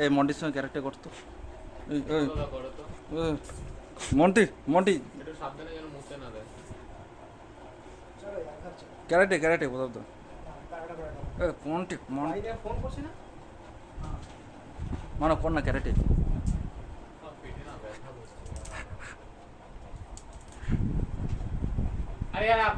এই মন্টির সঙ্গে ক্যারেক্টার করতো। দাদা করো তো, মন্টি মন্টি একটু সাবধানে যেন মুছতে না দেয়। চলো यार घर चलो। ক্যারেক্টার ক্যারেক্টার কোথাও তো টাকাটা করে দাও। মন্টি ভাই রে ফোন করছে না? হ্যাঁ। মানে কোন না ক্যারেক্টার। আমার পেটে না ব্যথা করছে। আরে यार आप